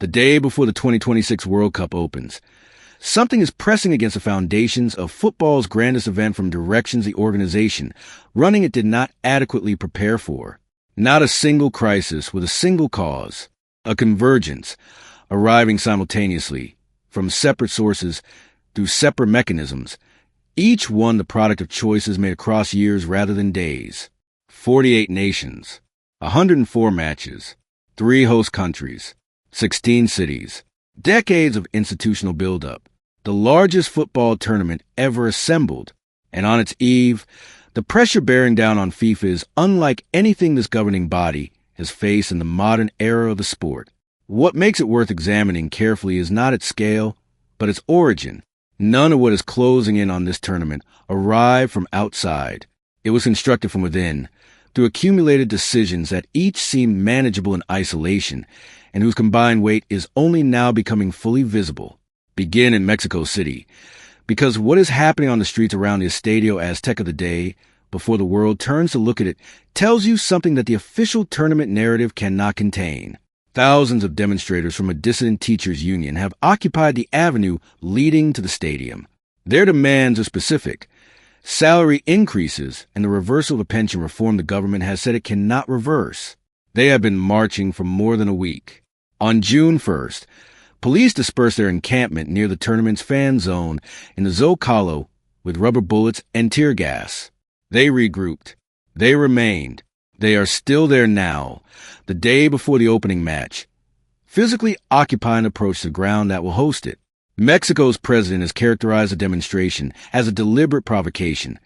the day before the 2026 World Cup opens. Something is pressing against the foundations of football's grandest event from directions the organization running it did not adequately prepare for. Not a single crisis with a single cause, a convergence, arriving simultaneously, from separate sources, through separate mechanisms, each one the product of choices made across years rather than days. 48 nations, 104 matches, 3 host countries, 16 cities, decades of institutional buildup, the largest football tournament ever assembled, and on its eve, the pressure bearing down on FIFA is unlike anything this governing body has faced in the modern era of the sport. What makes it worth examining carefully is not its scale, but its origin. None of what is closing in on this tournament arrived from outside. It was constructed from within, through accumulated decisions that each seemed manageable in isolation, and whose combined weight is only now becoming fully visible. Begin in Mexico City, because what is happening on the streets around the Estadio Azteca the day before the world turns to look at it tells you something that the official tournament narrative cannot contain. Thousands of demonstrators from a dissident teachers' union have occupied the avenue leading to the stadium. Their demands are specific: salary increases and the reversal of a pension reform the government has said it cannot reverse. They have been marching for more than a week. On June 1st, police dispersed their encampment near the tournament's fan zone in the Zocalo with rubber bullets and tear gas. They regrouped. They remained. They are still there now, the day before the opening match, physically occupying the approach to the ground that will host it. Mexico's president has characterized the demonstration as a deliberate provocation,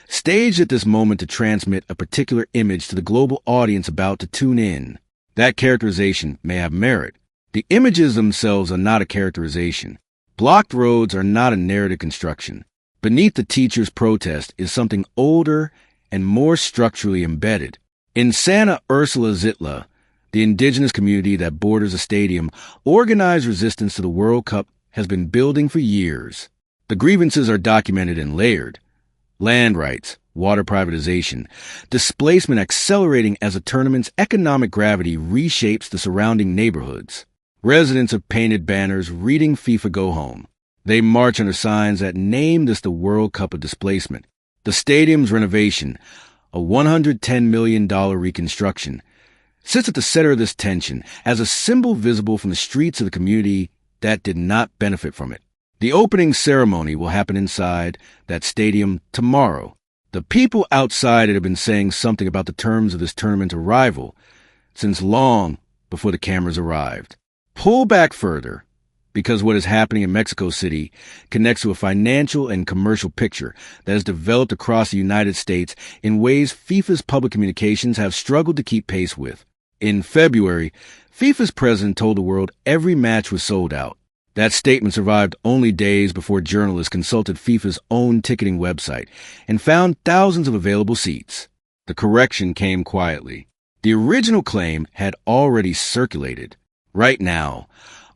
staged at this moment to transmit a particular image to the global audience about to tune in. That characterization may have merit. The images themselves are not a characterization. Blocked roads are not a narrative construction. Beneath the teachers' protest is something older and more structurally embedded. In Santa Ursula Zitla, the indigenous community that borders the stadium, organized resistance to the World Cup has been building for years. The grievances are documented and layered. Land rights, water privatization, displacement accelerating as the tournament's economic gravity reshapes the surrounding neighborhoods. Residents have painted banners reading FIFA Go Home. They march under signs that name this the World Cup of displacement. The stadium's renovation, a $110 million reconstruction, sits at the center of this tension as a symbol visible from the streets of the community that did not benefit from it. The opening ceremony will happen inside that stadium tomorrow. The people outside it have been saying something about the terms of this tournament's arrival since long before the cameras arrived. Pull back further, because what is happening in Mexico City connects to a financial and commercial picture that has developed across the United States in ways FIFA's public communications have struggled to keep pace with. In February, FIFA's president told the world every match was sold out. That statement survived only days before journalists consulted FIFA's own ticketing website and found thousands of available seats. The correction came quietly. The original claim had already circulated. Right now,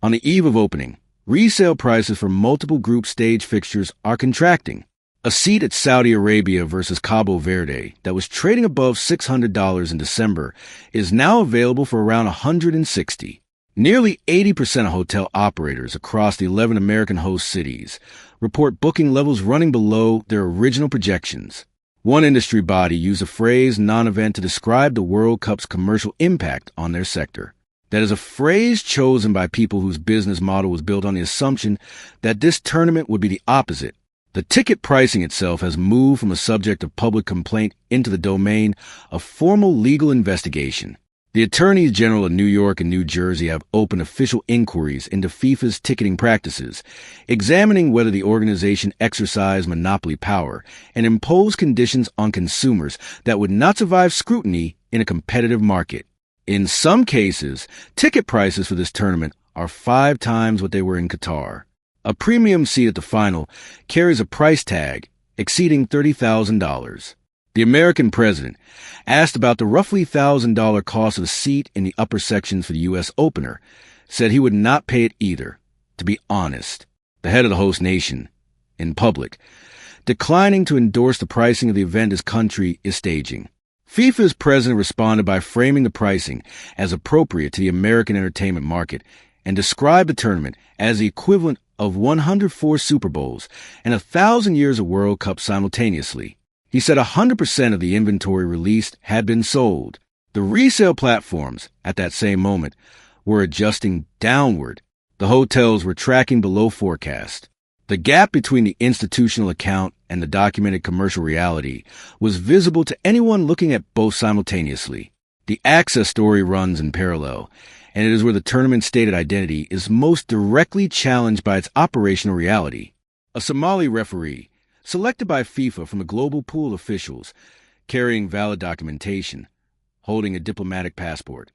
on the eve of opening, resale prices for multiple group stage fixtures are contracting. A seat at Saudi Arabia versus Cabo Verde that was trading above $600 in December is now available for around $160. Nearly 80% of hotel operators across the 11 American host cities report booking levels running below their original projections. One industry body used a phrase non-event to describe the World Cup's commercial impact on their sector. That is a phrase chosen by people whose business model was built on the assumption that this tournament would be the opposite. The ticket pricing itself has moved from a subject of public complaint into the domain of formal legal investigation. The attorneys general of New York and New Jersey have opened official inquiries into FIFA's ticketing practices, examining whether the organization exercised monopoly power and imposed conditions on consumers that would not survive scrutiny in a competitive market. In some cases, ticket prices for this tournament are 5 times what they were in Qatar. A premium seat at the final carries a price tag exceeding $30,000. The American president, asked about the roughly $1,000 cost of a seat in the upper sections for the U.S. opener, said he would not pay it either. To be honest, the head of the host nation, in public, declining to endorse the pricing of the event his country is staging. FIFA's president responded by framing the pricing as appropriate to the American entertainment market and described the tournament as the equivalent of 104 Super Bowls and 1,000 years of World Cup simultaneously. He said 100% of the inventory released had been sold. The resale platforms, at that same moment, were adjusting downward. The hotels were tracking below forecast. The gap between the institutional account and the documented commercial reality was visible to anyone looking at both simultaneously. The access story runs in parallel, and it is where the tournament's stated identity is most directly challenged by its operational reality. A Somali referee, selected by FIFA from a global pool of officials, carrying valid documentation, holding a diplomatic passport,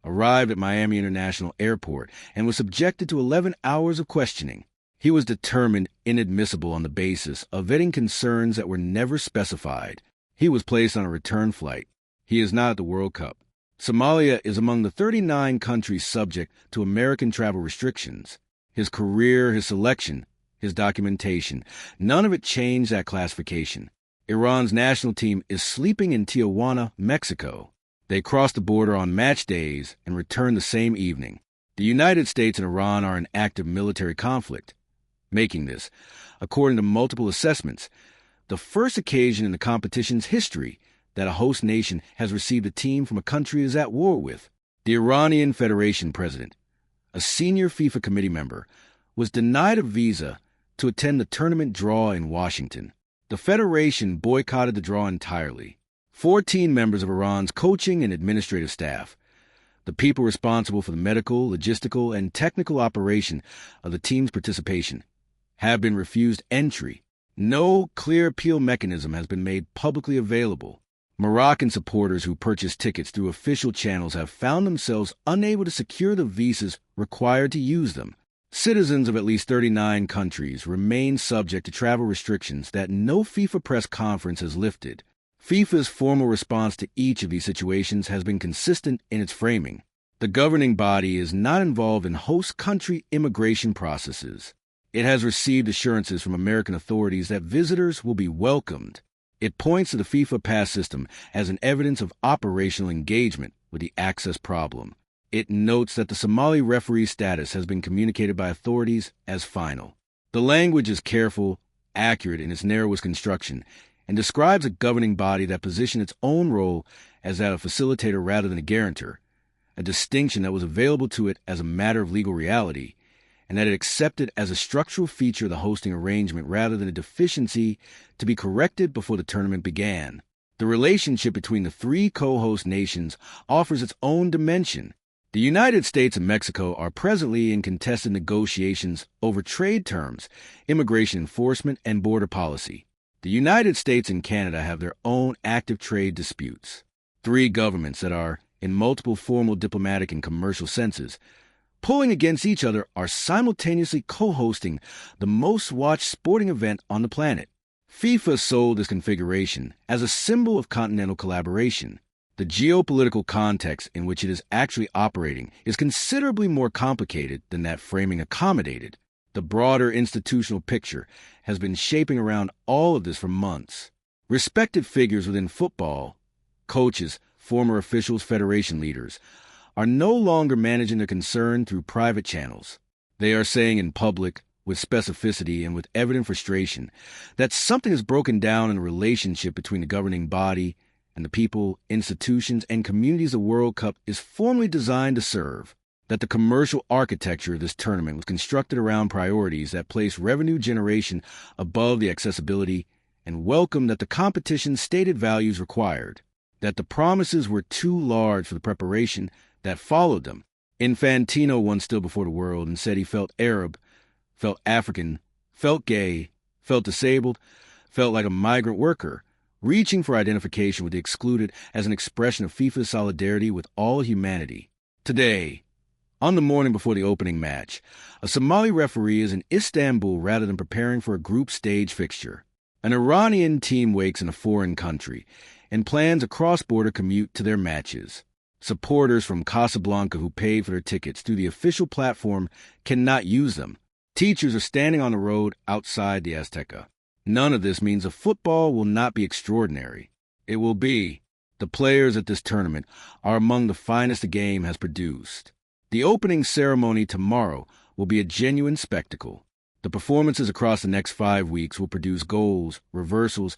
arrived at Miami International Airport and was subjected to 11 hours of questioning. He was determined inadmissible on the basis of vetting concerns that were never specified. He was placed on a return flight. He is not at the World Cup. Somalia is among the 39 countries subject to American travel restrictions. His career, his selection, his documentation, none of it changed that classification. Iran's national team is sleeping in Tijuana, Mexico. They cross the border on match days and return the same evening. The United States and Iran are in active military conflict, making this, according to multiple assessments, the first occasion in the competition's history that a host nation has received a team from a country it is at war with. The Iranian Federation president, a senior FIFA committee member, was denied a visa to attend the tournament draw in Washington. The federation boycotted the draw entirely. 14 members of Iran's coaching and administrative staff, the people responsible for the medical, logistical, and technical operation of the team's participation, have been refused entry. No clear appeal mechanism has been made publicly available. Moroccan supporters who purchased tickets through official channels have found themselves unable to secure the visas required to use them. Citizens of at least 39 countries remain subject to travel restrictions that no FIFA press conference has lifted. FIFA's formal response to each of these situations has been consistent in its framing. The governing body is not involved in host country immigration processes. It has received assurances from American authorities that visitors will be welcomed. It points to the FIFA pass system as an evidence of operational engagement with the access problem. It notes that the Somali referee status has been communicated by authorities as final. The language is careful, accurate in its narrowest construction, and describes a governing body that positioned its own role as that of facilitator rather than a guarantor, a distinction that was available to it as a matter of legal reality, and that it accepted as a structural feature of the hosting arrangement rather than a deficiency to be corrected before the tournament began. The relationship between the three co-host nations offers its own dimension. The United States and Mexico are presently in contested negotiations over trade terms, immigration enforcement, and border policy. The United States and Canada have their own active trade disputes. Three governments that are, in multiple formal diplomatic and commercial senses, pulling against each other are simultaneously co-hosting the most-watched sporting event on the planet. FIFA sold this configuration as a symbol of continental collaboration. The geopolitical context in which it is actually operating is considerably more complicated than that framing accommodated. The broader institutional picture has been shaping around all of this for months. Respected figures within football, coaches, former officials, federation leaders, are no longer managing their concern through private channels. They are saying in public, with specificity and with evident frustration, that something has broken down in the relationship between the governing body and the people, institutions, and communities the World Cup is formally designed to serve. That the commercial architecture of this tournament was constructed around priorities that place revenue generation above the accessibility and welcome that the competition's stated values required. That the promises were too large for the preparation that followed them. Infantino once stood before the world and said he felt Arab, felt African, felt gay, felt disabled, felt like a migrant worker, reaching for identification with the excluded as an expression of FIFA's solidarity with all humanity. Today, on the morning before the opening match, a Somali referee is in Istanbul rather than preparing for a group stage fixture. An Iranian team wakes in a foreign country and plans a cross-border commute to their matches. Supporters from Casablanca who paid for their tickets through the official platform cannot use them. Teachers are standing on the road outside the Azteca. None of this means the football will not be extraordinary. It will be. The players at this tournament are among the finest the game has produced. The opening ceremony tomorrow will be a genuine spectacle. The performances across the next 5 weeks will produce goals, reversals,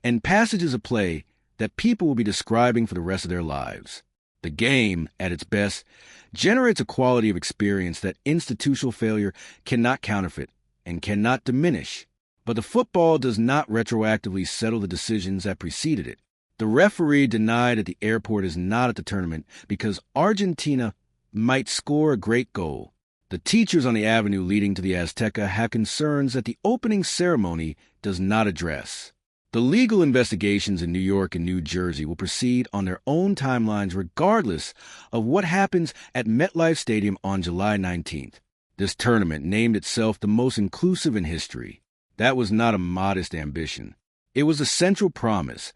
and passages of play that people will be describing for the rest of their lives. The game, at its best, generates a quality of experience that institutional failure cannot counterfeit and cannot diminish. But the football does not retroactively settle the decisions that preceded it. The referee denied at the airport is not at the tournament because Argentina might score a great goal. The teachers on the avenue leading to the Azteca have concerns that the opening ceremony does not address. The legal investigations in New York and New Jersey will proceed on their own timelines regardless of what happens at MetLife Stadium on July 19th. This tournament named itself the most inclusive in history. That was not a modest ambition. It was a central promise,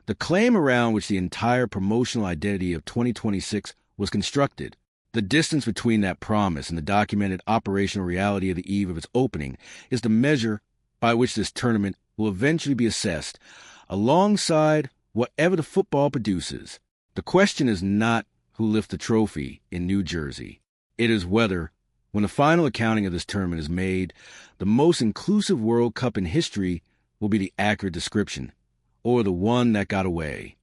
the claim around which the entire promotional identity of 2026 was constructed. The distance between that promise and the documented operational reality of the eve of its opening is the measure by which this tournament will eventually be assessed, alongside whatever the football produces. The question is not who lifts the trophy in New Jersey. It is whether, when the final accounting of this tournament is made, the most inclusive World Cup in history will be the accurate description, or the one that got away.